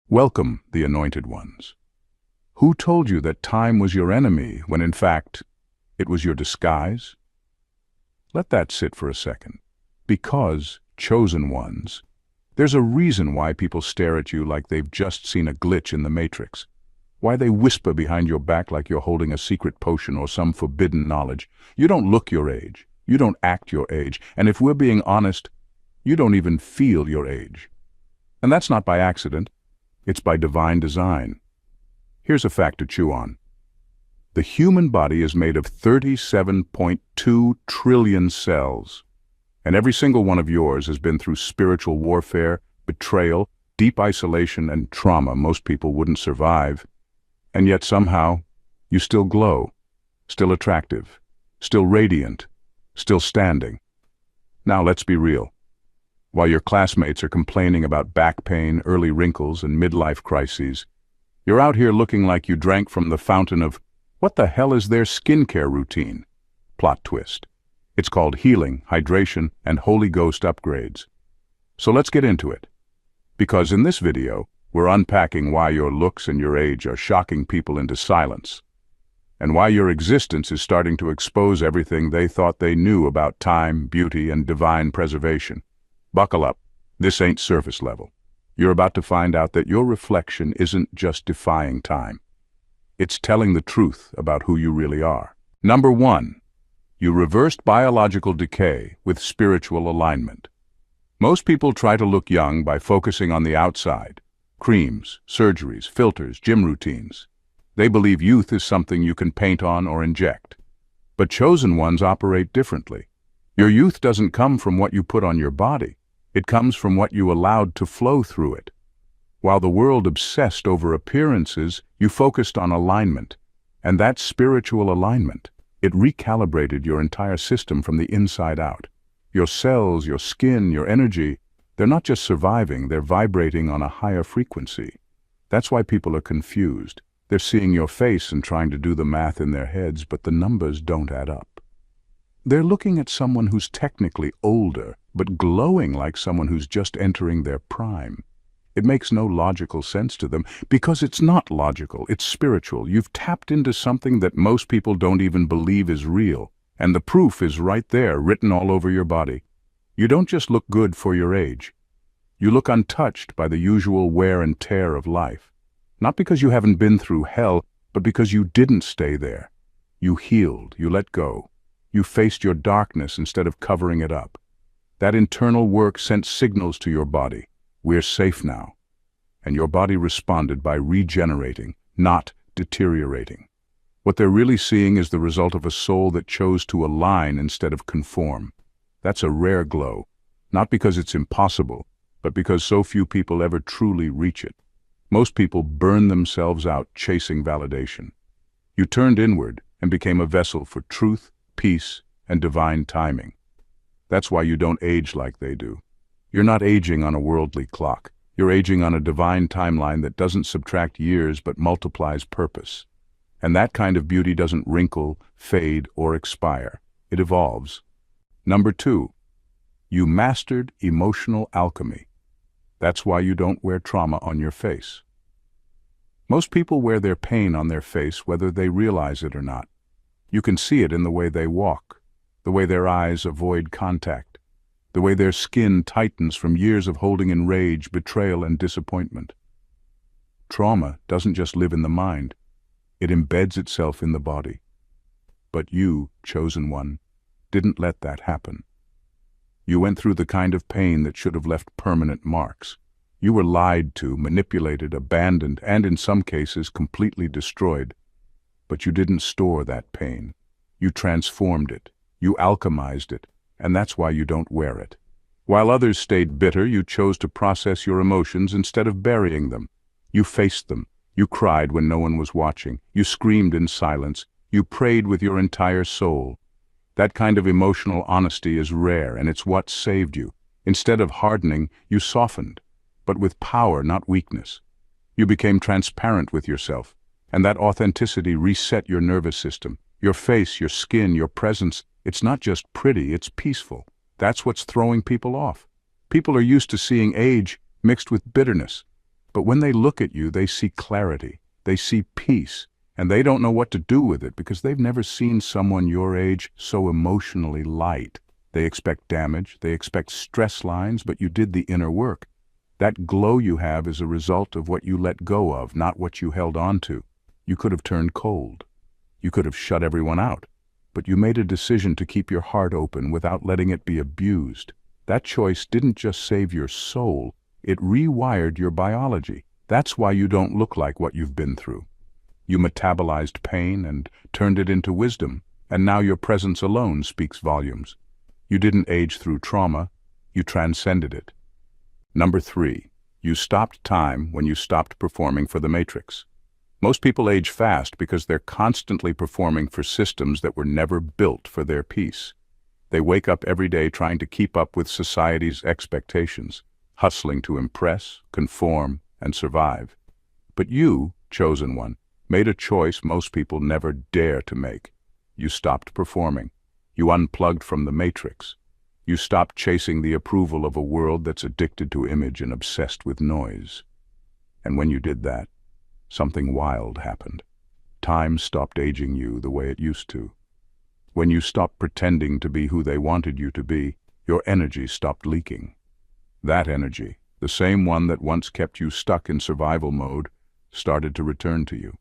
Welcome, the anointed ones. Who told you that time was your enemy when in fact it was your disguise? Let that sit for a second. Because, chosen ones, there's a reason why people stare at you like they've just seen a glitch in the Matrix. Why they whisper behind your back like you're holding a secret potion or some forbidden knowledge. You don't look your age. You don't act your age. And if we're being honest, you don't even feel your age. And that's not by accident. It's by divine design. Here's a fact to chew on. The human body is made of 37.2 trillion cells. And every single one of yours has been through spiritual warfare, betrayal, deep isolation, and trauma most people wouldn't survive. And yet somehow, you still glow, still attractive, still radiant, still standing. Now let's be real. While your classmates are complaining about back pain, early wrinkles, and midlife crises, you're out here looking like you drank from the fountain of, what the hell is their skincare routine? Plot twist. It's called healing, hydration, and Holy Ghost upgrades. So let's get into it. Because in this video, we're unpacking why your looks and your age are shocking people into silence, and why your existence is starting to expose everything they thought they knew about time, beauty, and divine preservation. Buckle up. This ain't surface level. You're about to find out that your reflection isn't just defying time. It's telling the truth about who you really are. Number 1. You reversed biological decay with spiritual alignment. Most people try to look young by focusing on the outside. Creams, surgeries, filters, gym routines. They believe youth is something you can paint on or inject. But chosen ones operate differently. Your youth doesn't come from what you put on your body. It comes from what you allowed to flow through it. While the world obsessed over appearances, you focused on alignment. And that spiritual alignment, it recalibrated your entire system from the inside out. Your cells, your skin, your energy, they're not just surviving, they're vibrating on a higher frequency. That's why people are confused. They're seeing your face and trying to do the math in their heads, but the numbers don't add up. They're looking at someone who's technically older, but glowing like someone who's just entering their prime. It makes no logical sense to them, because it's not logical, it's spiritual. You've tapped into something that most people don't even believe is real, and the proof is right there, written all over your body. You don't just look good for your age. You look untouched by the usual wear and tear of life. Not because you haven't been through hell, but because you didn't stay there. You healed, you let go. You faced your darkness instead of covering it up. That internal work sent signals to your body. We're safe now. And your body responded by regenerating, not deteriorating. What they're really seeing is the result of a soul that chose to align instead of conform. That's a rare glow, not because it's impossible, but because so few people ever truly reach it. Most people burn themselves out chasing validation. You turned inward and became a vessel for truth, peace, and divine timing. That's why you don't age like they do. You're not aging on a worldly clock. You're aging on a divine timeline that doesn't subtract years but multiplies purpose. And that kind of beauty doesn't wrinkle, fade, or expire. It evolves. Number 2. You mastered emotional alchemy. That's why you don't wear trauma on your face. Most people wear their pain on their face whether they realize it or not. You can see it in the way they walk, the way their eyes avoid contact, the way their skin tightens from years of holding in rage, betrayal, and disappointment. Trauma doesn't just live in the mind, it embeds itself in the body. But you, chosen one, didn't let that happen. You went through the kind of pain that should have left permanent marks. You were lied to, manipulated, abandoned, and in some cases completely destroyed. But you didn't store that pain. You transformed it. You alchemized it. And that's why you don't wear it. While others stayed bitter, you chose to process your emotions instead of burying them. You faced them. You cried when no one was watching. You screamed in silence. You prayed with your entire soul. That kind of emotional honesty is rare, and it's what saved you. Instead of hardening, you softened, but with power, not weakness. You became transparent with yourself, and that authenticity reset your nervous system. Your face, your skin, your presence, it's not just pretty, it's peaceful. That's what's throwing people off. People are used to seeing age mixed with bitterness. But when they look at you, they see clarity, they see peace, and they don't know what to do with it because they've never seen someone your age so emotionally light. They expect damage, they expect stress lines, but you did the inner work. That glow you have is a result of what you let go of, not what you held on to. You could have turned cold. You could have shut everyone out. But you made a decision to keep your heart open without letting it be abused. That choice didn't just save your soul, it rewired your biology. That's why you don't look like what you've been through. You metabolized pain and turned it into wisdom, and now your presence alone speaks volumes. You didn't age through trauma, you transcended it. Number 3, you stopped time when you stopped performing for the matrix. Most people age fast because they're constantly performing for systems that were never built for their peace. They wake up every day trying to keep up with society's expectations, hustling to impress, conform, and survive. But you, chosen one, made a choice most people never dare to make. You stopped performing. You unplugged from the matrix. You stopped chasing the approval of a world that's addicted to image and obsessed with noise. And when you did that, something wild happened. Time stopped aging you the way it used to. When you stopped pretending to be who they wanted you to be, your energy stopped leaking. That energy, the same one that once kept you stuck in survival mode, started to return to you.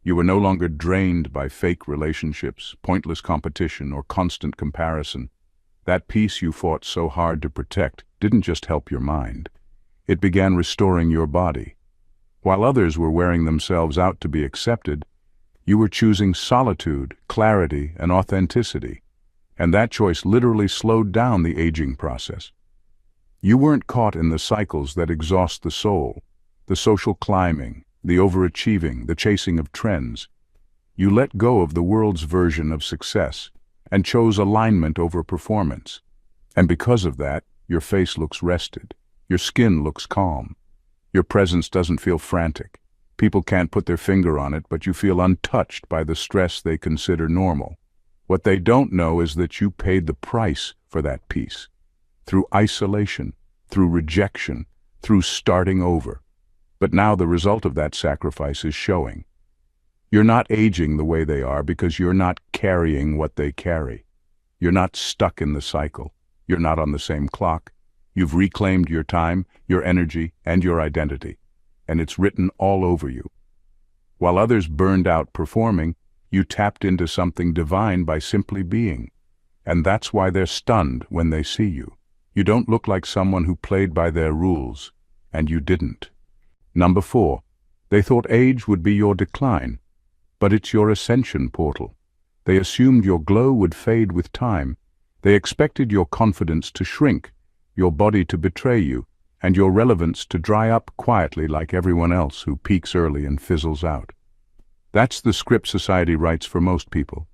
You were no longer drained by fake relationships, pointless competition, or constant comparison. That peace you fought so hard to protect didn't just help your mind. It began restoring your body. While others were wearing themselves out to be accepted, you were choosing solitude, clarity, and authenticity. And that choice literally slowed down the aging process. You weren't caught in the cycles that exhaust the soul, the social climbing, the overachieving, the chasing of trends. You let go of the world's version of success and chose alignment over performance. And because of that, your face looks rested. Your skin looks calm. Your presence doesn't feel frantic. People can't put their finger on it, but you feel untouched by the stress they consider normal. What they don't know is that you paid the price for that peace. Through isolation, through rejection, through starting over. But now the result of that sacrifice is showing. You're not aging the way they are because you're not carrying what they carry. You're not stuck in the cycle. You're not on the same clock. You've reclaimed your time, your energy, and your identity. And it's written all over you. While others burned out performing, you tapped into something divine by simply being. And that's why they're stunned when they see you. You don't look like someone who played by their rules, and you didn't. Number 4, they thought age would be your decline, but it's your ascension portal. They assumed your glow would fade with time. They expected your confidence to shrink, your body to betray you, and your relevance to dry up quietly like everyone else who peaks early and fizzles out. That's the script society writes for most people.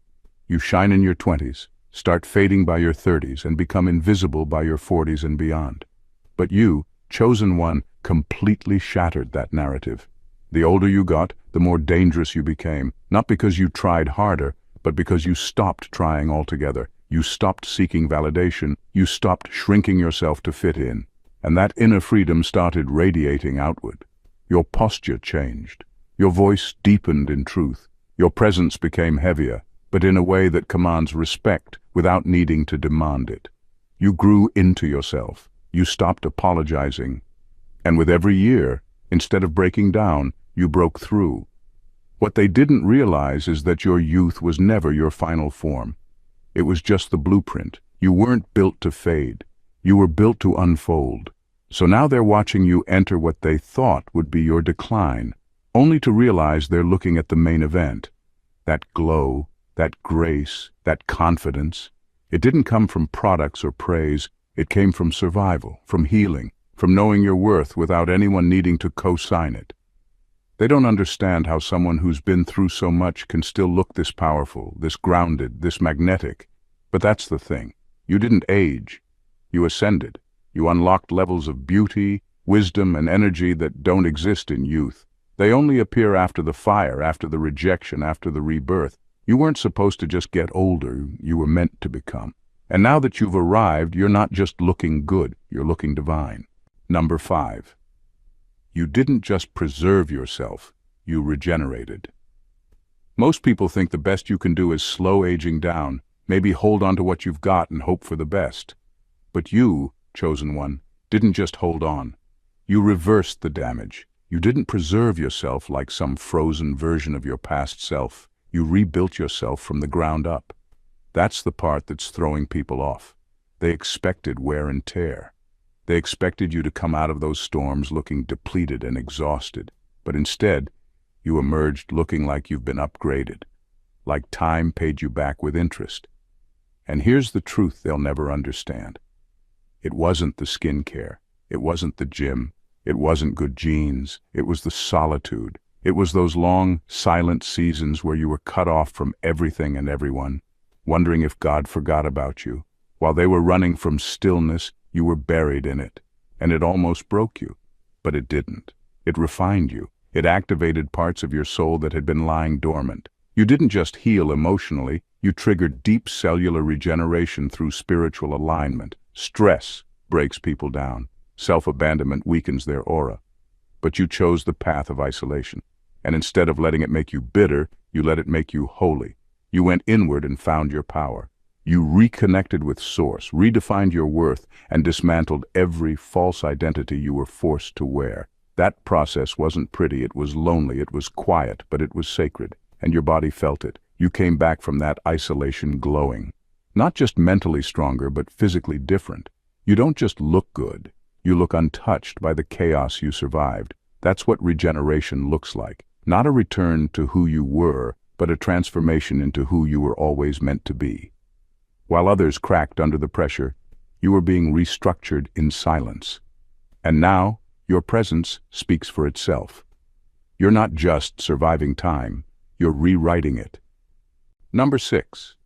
You shine in your 20s, start fading by your 30s, and become invisible by your 40s and beyond. But you, chosen one, completely shattered that narrative. The older you got, the more dangerous you became, not because you tried harder, but because you stopped trying altogether. You stopped seeking validation. You stopped shrinking yourself to fit in. And that inner freedom started radiating outward. Your posture changed. Your voice deepened in truth. Your presence became heavier, but in a way that commands respect without needing to demand it. You grew into yourself. You stopped apologizing. And with every year, instead of breaking down, you broke through. What they didn't realize is that your youth was never your final form. It was just the blueprint. You weren't built to fade. You were built to unfold. So now they're watching you enter what they thought would be your decline, only to realize they're looking at the main event. That glow, that grace, that confidence. It didn't come from products or praise. It came from survival, from healing, from knowing your worth without anyone needing to co-sign it. They don't understand how someone who's been through so much can still look this powerful, this grounded, this magnetic. But that's the thing. You didn't age. You ascended. You unlocked levels of beauty, wisdom, and energy that don't exist in youth. They only appear after the fire, after the rejection, after the rebirth. You weren't supposed to just get older. You were meant to become. And now that you've arrived, you're not just looking good. You're looking divine. Number 5. You didn't just preserve yourself, you regenerated. Most people think the best you can do is slow aging down, maybe hold on to what you've got and hope for the best. But you, chosen one, didn't just hold on. You reversed the damage. You didn't preserve yourself like some frozen version of your past self. You rebuilt yourself from the ground up. That's the part that's throwing people off. They expected wear and tear. They expected you to come out of those storms looking depleted and exhausted. But instead, you emerged looking like you've been upgraded, like time paid you back with interest. And here's the truth they'll never understand. It wasn't the skincare. It wasn't the gym. It wasn't good genes. It was the solitude. It was those long, silent seasons where you were cut off from everything and everyone, wondering if God forgot about you. While they were running from stillness, you were buried in it, and it almost broke you. But it didn't. It refined you. It activated parts of your soul that had been lying dormant. You didn't just heal emotionally, you triggered deep cellular regeneration through spiritual alignment. Stress breaks people down. Self-abandonment weakens their aura. But you chose the path of isolation. And instead of letting it make you bitter, you let it make you holy. You went inward and found your power. You reconnected with Source, redefined your worth, and dismantled every false identity you were forced to wear. That process wasn't pretty, it was lonely, it was quiet, but it was sacred, and your body felt it. You came back from that isolation glowing. Not just mentally stronger, but physically different. You don't just look good, you look untouched by the chaos you survived. That's what regeneration looks like. Not a return to who you were, but a transformation into who you were always meant to be. While others cracked under the pressure, you were being restructured in silence. And now, your presence speaks for itself. You're not just surviving time, you're rewriting it. Number 6.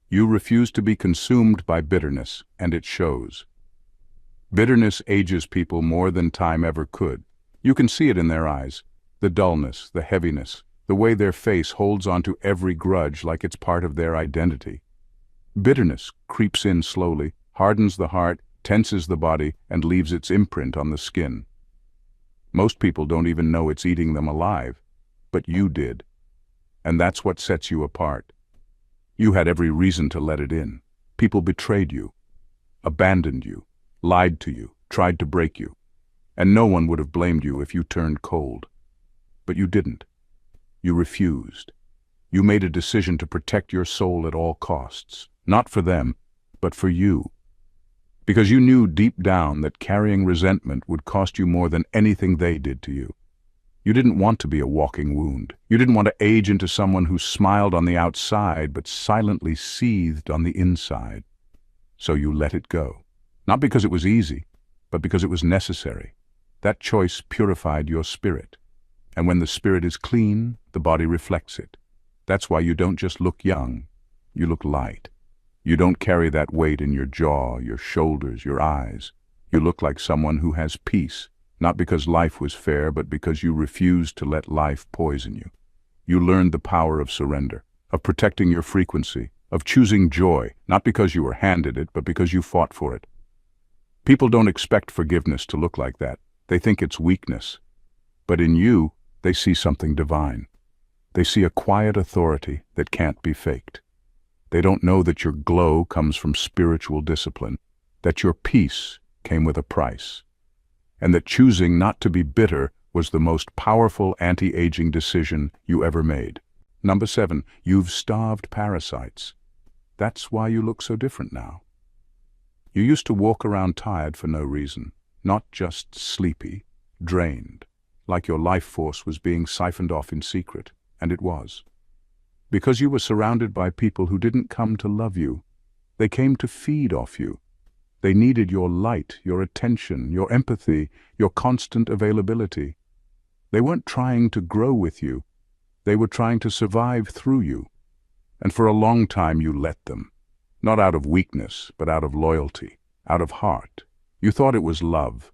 You refuse to be consumed by bitterness, and it shows. Bitterness ages people more than time ever could. You can see it in their eyes. The dullness, the heaviness, the way their face holds onto every grudge like it's part of their identity. Bitterness creeps in slowly, hardens the heart, tenses the body, and leaves its imprint on the skin. Most people don't even know it's eating them alive, but you did. And that's what sets you apart. You had every reason to let it in. People betrayed you, abandoned you, lied to you, tried to break you, and no one would have blamed you if you turned cold. But you didn't. You refused. You made a decision to protect your soul at all costs, not for them, but for you. Because you knew deep down that carrying resentment would cost you more than anything they did to you. You didn't want to be a walking wound. You didn't want to age into someone who smiled on the outside but silently seethed on the inside. So you let it go. Not because it was easy, but because it was necessary. That choice purified your spirit. And when the spirit is clean, the body reflects it. That's why you don't just look young, you look light. You don't carry that weight in your jaw, your shoulders, your eyes. You look like someone who has peace, not because life was fair, but because you refused to let life poison you. You learned the power of surrender, of protecting your frequency, of choosing joy, not because you were handed it, but because you fought for it. People don't expect forgiveness to look like that. They think it's weakness. But in you, they see something divine. They see a quiet authority that can't be faked. They don't know that your glow comes from spiritual discipline, that your peace came with a price, and that choosing not to be bitter was the most powerful anti-aging decision you ever made. Number 7, you've starved parasites. That's why you look so different now. You used to walk around tired for no reason, not just sleepy, drained, like your life force was being siphoned off in secret, and it was. Because you were surrounded by people who didn't come to love you. They came to feed off you. They needed your light, your attention, your empathy, your constant availability. They weren't trying to grow with you. They were trying to survive through you. And for a long time you let them. Not out of weakness, but out of loyalty, out of heart. You thought it was love.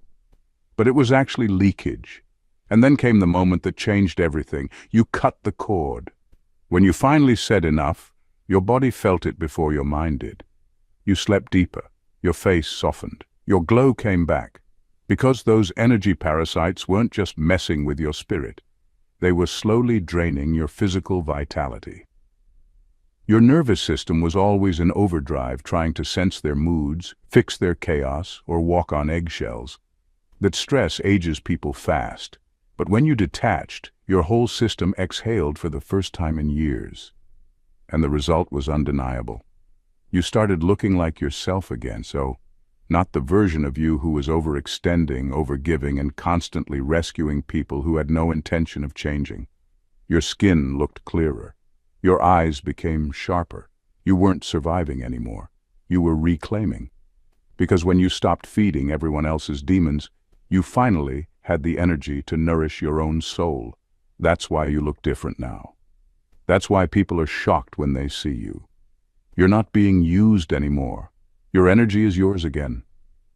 But it was actually leakage. And then came the moment that changed everything. You cut the cord. When you finally said enough, your body felt it before your mind did. You slept deeper. Your face softened. Your glow came back. Because those energy parasites weren't just messing with your spirit, they were slowly draining your physical vitality. Your nervous system was always in overdrive, trying to sense their moods, fix their chaos, or walk on eggshells. That stress ages people fast, but when you detached, your whole system exhaled for the first time in years. And the result was undeniable. You started looking like yourself again, so not the version of you who was overextending, overgiving, and constantly rescuing people who had no intention of changing. Your skin looked clearer. Your eyes became sharper. You weren't surviving anymore. You were reclaiming. Because when you stopped feeding everyone else's demons, you finally had the energy to nourish your own soul. That's why you look different now. That's why people are shocked when they see you. You're not being used anymore. Your energy is yours again.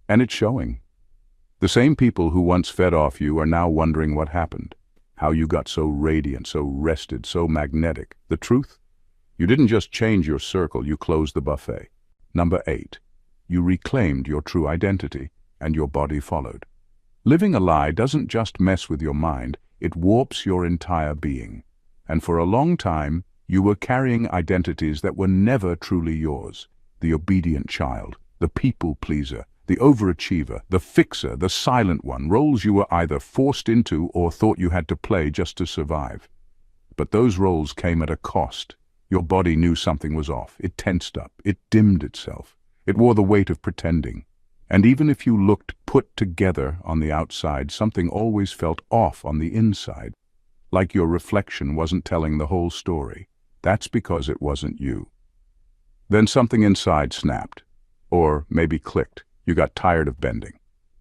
And it's showing. The same people who once fed off you are now wondering what happened. How you got so radiant, so rested, so magnetic. The truth? You didn't just change your circle, you closed the buffet. Number 8. You reclaimed your true identity, and your body followed. Living a lie doesn't just mess with your mind, it warps your entire being. And for a long time, you were carrying identities that were never truly yours. The obedient child, the people pleaser, the overachiever, the fixer, the silent one, roles you were either forced into or thought you had to play just to survive. But those roles came at a cost. Your body knew something was off. It tensed up. It dimmed itself. It wore the weight of pretending. And even if you looked put together on the outside, something always felt off on the inside, like your reflection wasn't telling the whole story. That's because it wasn't you. Then something inside snapped, or maybe clicked. You got tired of bending,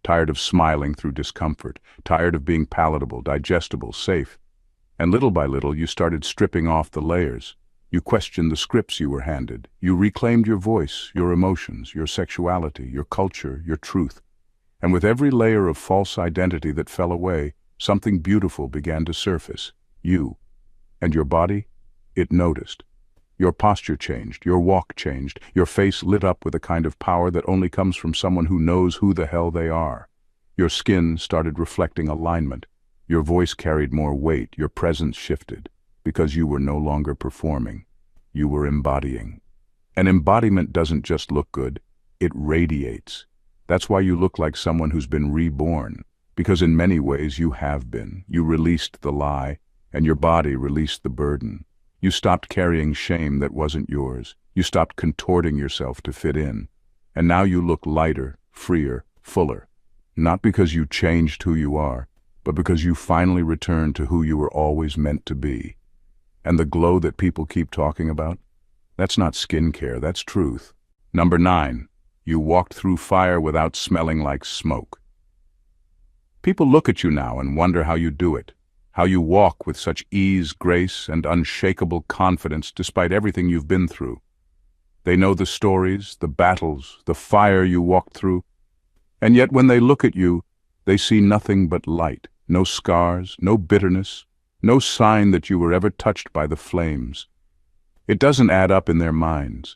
tired of smiling through discomfort, tired of being palatable, digestible, safe. And little by little, you started stripping off the layers. You questioned the scripts you were handed. You reclaimed your voice, your emotions, your sexuality, your culture, your truth. And with every layer of false identity that fell away, something beautiful began to surface. You. And your body? It noticed. Your posture changed, your walk changed, your face lit up with a kind of power that only comes from someone who knows who the hell they are. Your skin started reflecting alignment. Your voice carried more weight, your presence shifted, because you were no longer performing. You were embodying. And embodiment doesn't just look good, it radiates. That's why you look like someone who's been reborn, because in many ways you have been. You released the lie, and your body released the burden. You stopped carrying shame that wasn't yours. You stopped contorting yourself to fit in. And now you look lighter, freer, fuller. Not because you changed who you are, but because you finally returned to who you were always meant to be. And the glow that people keep talking about? That's not skincare, that's truth. Number 9. You walked through fire without smelling like smoke. People look at you now and wonder how you do it. How you walk with such ease, grace, and unshakable confidence despite everything you've been through. They know the stories, the battles, the fire you walked through. And yet when they look at you, they see nothing but light, no scars, no bitterness, no sign that you were ever touched by the flames. It doesn't add up in their minds.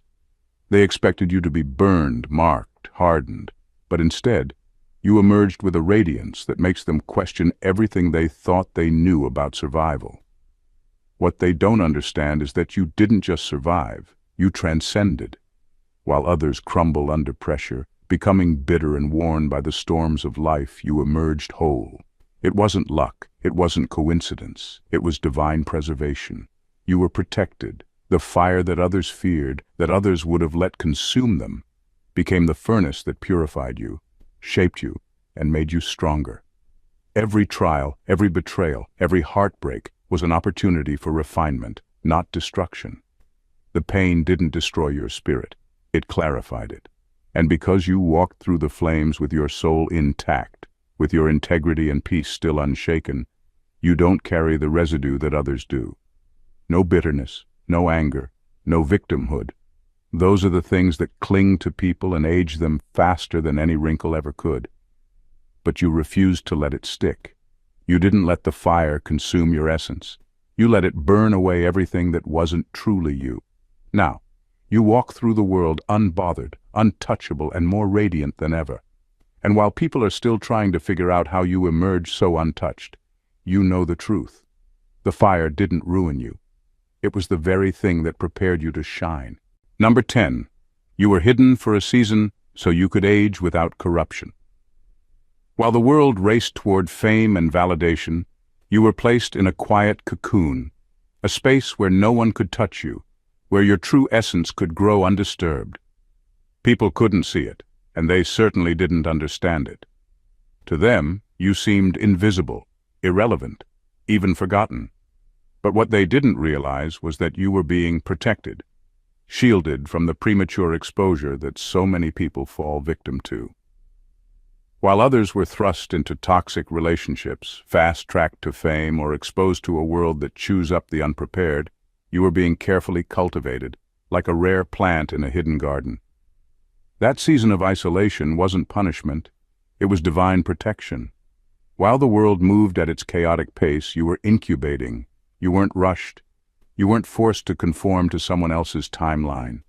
They expected you to be burned, marked, hardened, but instead, you emerged with a radiance that makes them question everything they thought they knew about survival. What they don't understand is that you didn't just survive, you transcended. While others crumble under pressure, becoming bitter and worn by the storms of life, you emerged whole. It wasn't luck, it wasn't coincidence, it was divine preservation. You were protected. The fire that others feared, that others would have let consume them, became the furnace that purified you, shaped you, and made you stronger. Every trial, every betrayal, every heartbreak was an opportunity for refinement, not destruction. The pain didn't destroy your spirit, it clarified it. And because you walked through the flames with your soul intact, with your integrity and peace still unshaken, you don't carry the residue that others do. No bitterness, no anger, no victimhood. Those are the things that cling to people and age them faster than any wrinkle ever could. But you refused to let it stick. You didn't let the fire consume your essence. You let it burn away everything that wasn't truly you. Now, you walk through the world unbothered, untouchable, and more radiant than ever. And while people are still trying to figure out how you emerged so untouched, you know the truth. The fire didn't ruin you. It was the very thing that prepared you to shine. Number 10. You were hidden for a season so you could age without corruption. While the world raced toward fame and validation, you were placed in a quiet cocoon, a space where no one could touch you, where your true essence could grow undisturbed. People couldn't see it, and they certainly didn't understand it. To them, you seemed invisible, irrelevant, even forgotten. But what they didn't realize was that you were being protected, shielded from the premature exposure that so many people fall victim to. While others were thrust into toxic relationships, fast-tracked to fame, or exposed to a world that chews up the unprepared, you were being carefully cultivated, like a rare plant in a hidden garden. That season of isolation wasn't punishment, it was divine protection. While the world moved at its chaotic pace, you were incubating. You weren't rushed. You weren't forced to conform to someone else's timeline.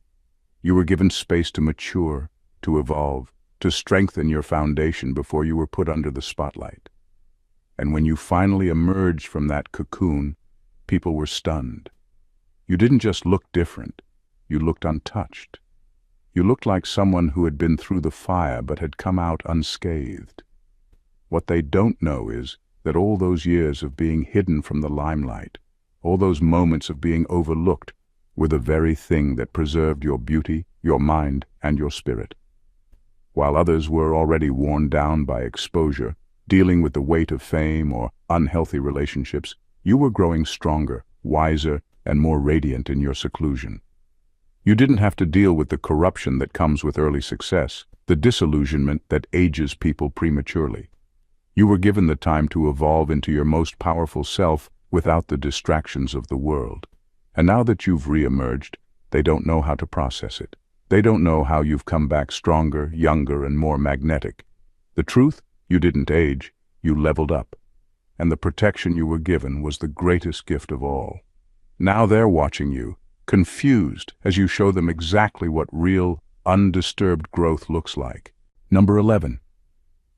You were given space to mature, to evolve, to strengthen your foundation before you were put under the spotlight. And when you finally emerged from that cocoon, people were stunned. You didn't just look different, you looked untouched. You looked like someone who had been through the fire but had come out unscathed. What they don't know is that all those years of being hidden from the limelight, all those moments of being overlooked, were the very thing that preserved your beauty, your mind, and your spirit. While others were already worn down by exposure, dealing with the weight of fame or unhealthy relationships, you were growing stronger, wiser, and more radiant in your seclusion. You didn't have to deal with the corruption that comes with early success, the disillusionment that ages people prematurely. You were given the time to evolve into your most powerful self without the distractions of the world. And now that you've re-emerged, they don't know how to process it. They don't know how you've come back stronger, younger, and more magnetic. The truth? You didn't age, you leveled up. And the protection you were given was the greatest gift of all. Now they're watching you, confused as you show them exactly what real, undisturbed growth looks like. Number 11.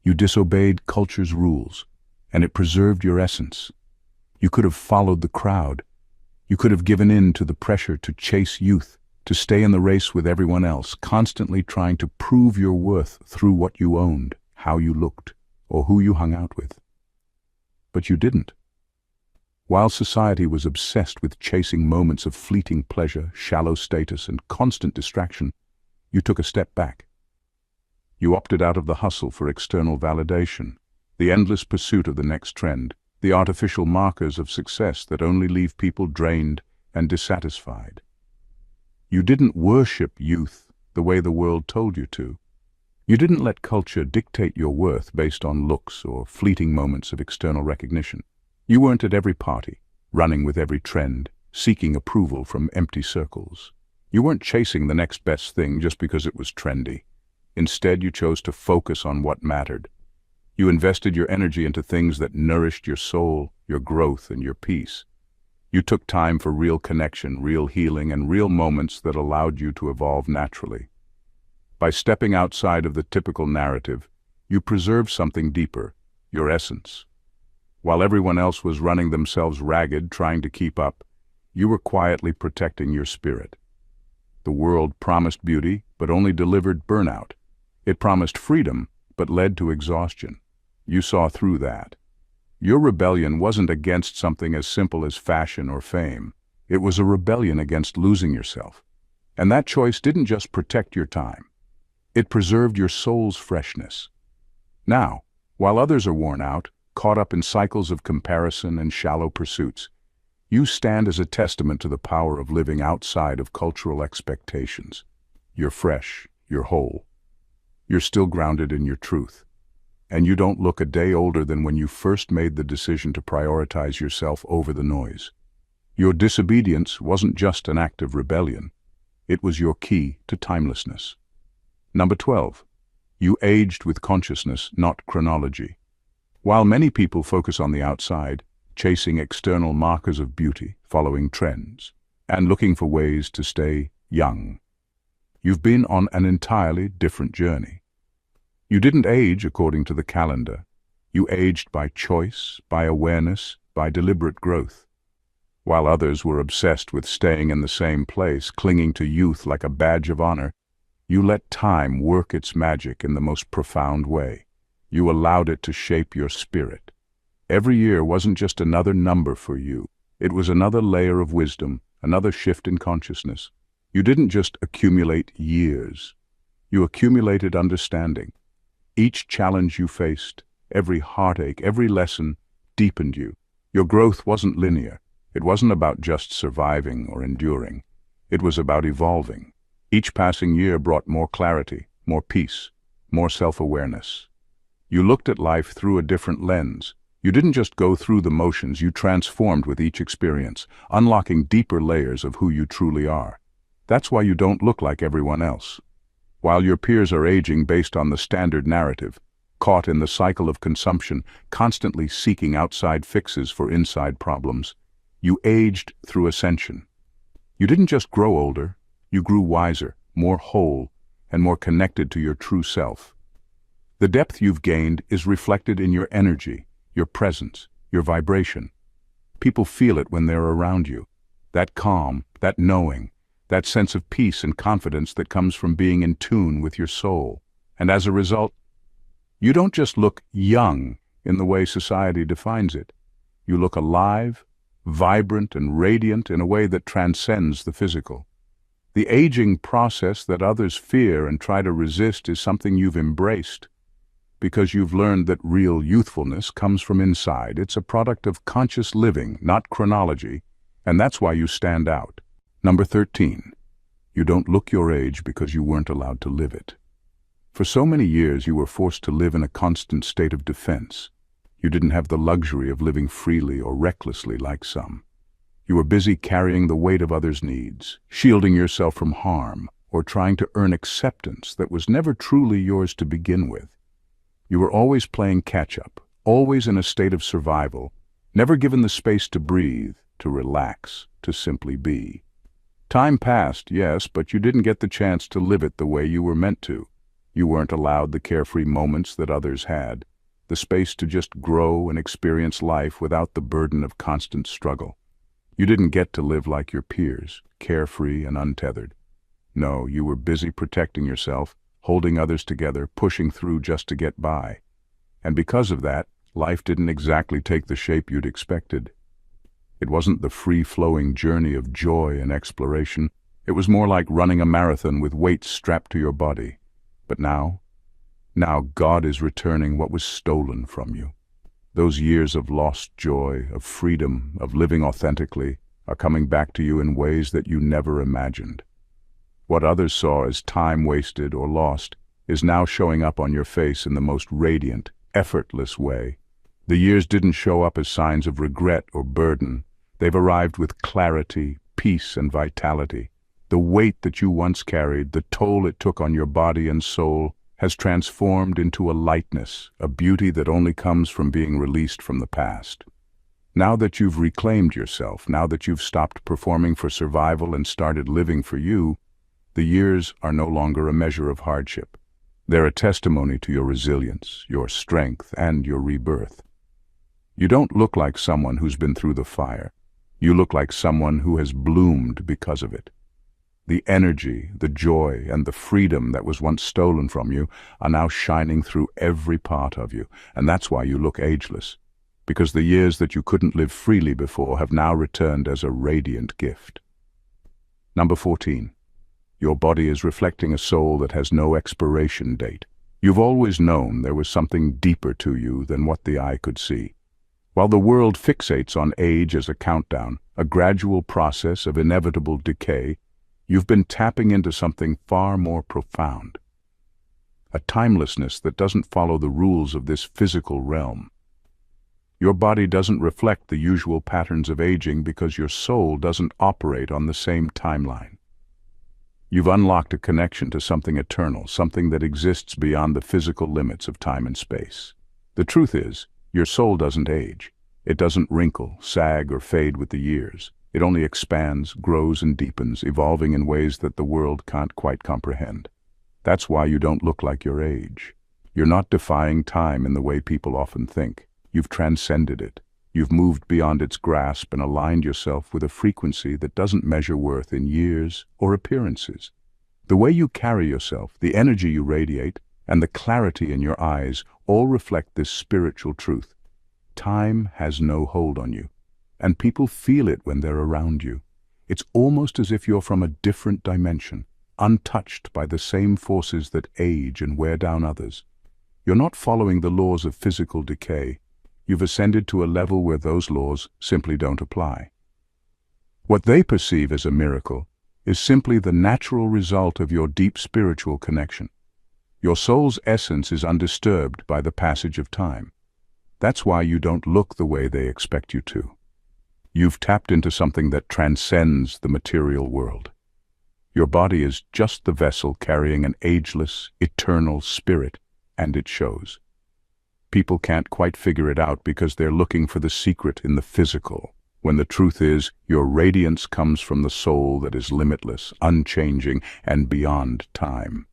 You disobeyed culture's rules, and it preserved your essence. You could have followed the crowd. You could have given in to the pressure to chase youth, to stay in the race with everyone else, constantly trying to prove your worth through what you owned, how you looked, or who you hung out with. But you didn't. While society was obsessed with chasing moments of fleeting pleasure, shallow status, and constant distraction, you took a step back. You opted out of the hustle for external validation, the endless pursuit of the next trend, the artificial markers of success that only leave people drained and dissatisfied. You didn't worship youth the way the world told you to. You didn't let culture dictate your worth based on looks or fleeting moments of external recognition. You weren't at every party, running with every trend, seeking approval from empty circles. You weren't chasing the next best thing just because it was trendy. Instead, you chose to focus on what mattered. You invested your energy into things that nourished your soul, your growth, and your peace. You took time for real connection, real healing, and real moments that allowed you to evolve naturally. By stepping outside of the typical narrative, you preserved something deeper, your essence. While everyone else was running themselves ragged, trying to keep up, you were quietly protecting your spirit. The world promised beauty, but only delivered burnout. It promised freedom, but led to exhaustion. You saw through that. Your rebellion wasn't against something as simple as fashion or fame. It was a rebellion against losing yourself. And that choice didn't just protect your time. It preserved your soul's freshness. Now, while others are worn out, caught up in cycles of comparison and shallow pursuits, you stand as a testament to the power of living outside of cultural expectations. You're fresh, you're whole. You're still grounded in your truth. And you don't look a day older than when you first made the decision to prioritize yourself over the noise. Your disobedience wasn't just an act of rebellion. It was your key to timelessness. Number 12. You aged with consciousness, not chronology. While many people focus on the outside, chasing external markers of beauty, following trends, and looking for ways to stay young, you've been on an entirely different journey. You didn't age according to the calendar. You aged by choice, by awareness, by deliberate growth. While others were obsessed with staying in the same place, clinging to youth like a badge of honor, you let time work its magic in the most profound way. You allowed it to shape your spirit. Every year wasn't just another number for you. It was another layer of wisdom, another shift in consciousness. You didn't just accumulate years. You accumulated understanding. Each challenge you faced, every heartache, every lesson, deepened you. Your growth wasn't linear. It wasn't about just surviving or enduring. It was about evolving. Each passing year brought more clarity, more peace, more self-awareness. You looked at life through a different lens. You didn't just go through the motions, you transformed with each experience, unlocking deeper layers of who you truly are. That's why you don't look like everyone else. While your peers are aging based on the standard narrative, caught in the cycle of consumption, constantly seeking outside fixes for inside problems, you aged through ascension. You didn't just grow older, you grew wiser, more whole, and more connected to your true self. The depth you've gained is reflected in your energy, your presence, your vibration. People feel it when they're around you. That calm, that knowing, that sense of peace and confidence that comes from being in tune with your soul. And as a result, you don't just look young in the way society defines it. You look alive, vibrant, and radiant in a way that transcends the physical. The aging process that others fear and try to resist is something you've embraced, because you've learned that real youthfulness comes from inside. It's a product of conscious living, not chronology, and that's why you stand out. Number 13. You don't look your age because you weren't allowed to live it. For so many years you were forced to live in a constant state of defense. You didn't have the luxury of living freely or recklessly like some. You were busy carrying the weight of others' needs, shielding yourself from harm, or trying to earn acceptance that was never truly yours to begin with. You were always playing catch-up, always in a state of survival, never given the space to breathe, to relax, to simply be. Time passed, yes, but you didn't get the chance to live it the way you were meant to. You weren't allowed the carefree moments that others had, the space to just grow and experience life without the burden of constant struggle. You didn't get to live like your peers, carefree and untethered. No, you were busy protecting yourself, holding others together, pushing through just to get by. And because of that, life didn't exactly take the shape you'd expected. It wasn't the free-flowing journey of joy and exploration. It was more like running a marathon with weights strapped to your body. But now God is returning what was stolen from you. Those years of lost joy, of freedom, of living authentically, are coming back to you in ways that you never imagined. What others saw as time wasted or lost is now showing up on your face in the most radiant, effortless way. The years didn't show up as signs of regret or burden. They've arrived with clarity, peace, and vitality. The weight that you once carried, the toll it took on your body and soul, has transformed into a lightness, a beauty that only comes from being released from the past. Now that you've reclaimed yourself, now that you've stopped performing for survival and started living for you, the years are no longer a measure of hardship. They're a testimony to your resilience, your strength, and your rebirth. You don't look like someone who's been through the fire. You look like someone who has bloomed because of it. The energy, the joy, and the freedom that was once stolen from you are now shining through every part of you, and that's why you look ageless. Because the years that you couldn't live freely before have now returned as a radiant gift. Number 14. Your body is reflecting a soul that has no expiration date. You've always known there was something deeper to you than what the eye could see. While the world fixates on age as a countdown, a gradual process of inevitable decay, you've been tapping into something far more profound. A timelessness that doesn't follow the rules of this physical realm. Your body doesn't reflect the usual patterns of aging because your soul doesn't operate on the same timeline. You've unlocked a connection to something eternal, something that exists beyond the physical limits of time and space. The truth is, your soul doesn't age. It doesn't wrinkle, sag, or fade with the years. It only expands, grows, and deepens, evolving in ways that the world can't quite comprehend. That's why you don't look like your age. You're not defying time in the way people often think. You've transcended it. You've moved beyond its grasp and aligned yourself with a frequency that doesn't measure worth in years or appearances. The way you carry yourself, the energy you radiate, and the clarity in your eyes all reflect this spiritual truth. Time has no hold on you, and people feel it when they're around you. It's almost as if you're from a different dimension, untouched by the same forces that age and wear down others. You're not following the laws of physical decay. You've ascended to a level where those laws simply don't apply. What they perceive as a miracle is simply the natural result of your deep spiritual connection. Your soul's essence is undisturbed by the passage of time. That's why you don't look the way they expect you to. You've tapped into something that transcends the material world. Your body is just the vessel carrying an ageless, eternal spirit, and it shows. People can't quite figure it out because they're looking for the secret in the physical, when the truth is, your radiance comes from the soul that is limitless, unchanging, and beyond time.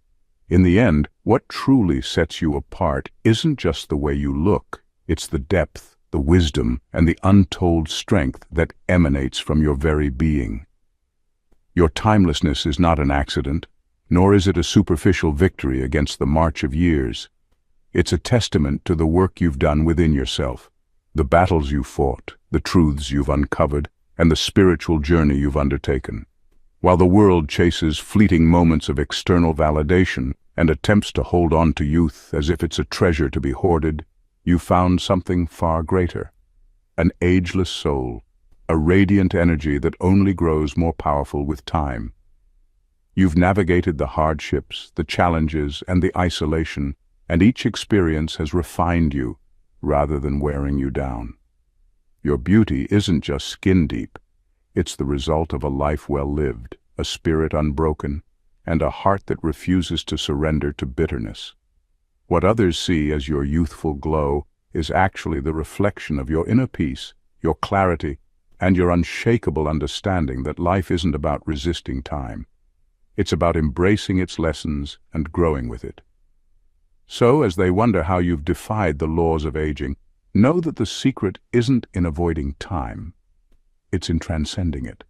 In the end, what truly sets you apart isn't just the way you look, it's the depth, the wisdom, and the untold strength that emanates from your very being. Your timelessness is not an accident, nor is it a superficial victory against the march of years. It's a testament to the work you've done within yourself, the battles you've fought, the truths you've uncovered, and the spiritual journey you've undertaken. While the world chases fleeting moments of external validation and attempts to hold on to youth as if it's a treasure to be hoarded, you found something far greater, an ageless soul, a radiant energy that only grows more powerful with time. You've navigated the hardships, the challenges, and the isolation, and each experience has refined you rather than wearing you down. Your beauty isn't just skin deep, it's the result of a life well lived, a spirit unbroken, and a heart that refuses to surrender to bitterness. What others see as your youthful glow is actually the reflection of your inner peace, your clarity, and your unshakable understanding that life isn't about resisting time. It's about embracing its lessons and growing with it. So, as they wonder how you've defied the laws of aging, know that the secret isn't in avoiding time, it's in transcending it.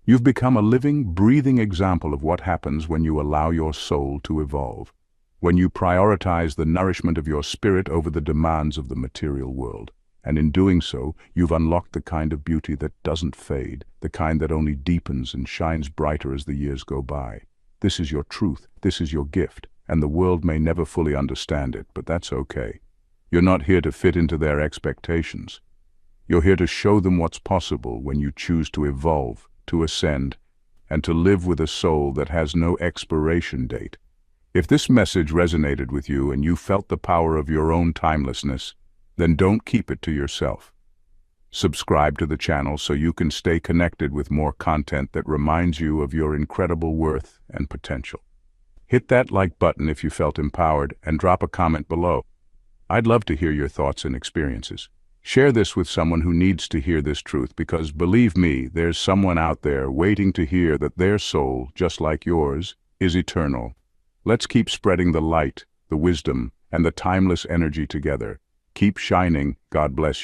You've become a living, breathing example of what happens when you allow your soul to evolve, when you prioritize the nourishment of your spirit over the demands of the material world. And in doing so, you've unlocked the kind of beauty that doesn't fade, the kind that only deepens and shines brighter as the years go by. This is your truth, this is your gift, and the world may never fully understand it, but that's okay. You're not here to fit into their expectations. You're here to show them what's possible when you choose to evolve, to ascend, and to live with a soul that has no expiration date. If this message resonated with you and you felt the power of your own timelessness, then don't keep it to yourself. Subscribe to the channel so you can stay connected with more content that reminds you of your incredible worth and potential. Hit that like button if you felt empowered and drop a comment below. I'd love to hear your thoughts and experiences. Share this with someone who needs to hear this truth because, believe me, there's someone out there waiting to hear that their soul, just like yours, is eternal. Let's keep spreading the light, the wisdom, and the timeless energy together. Keep shining. God bless you.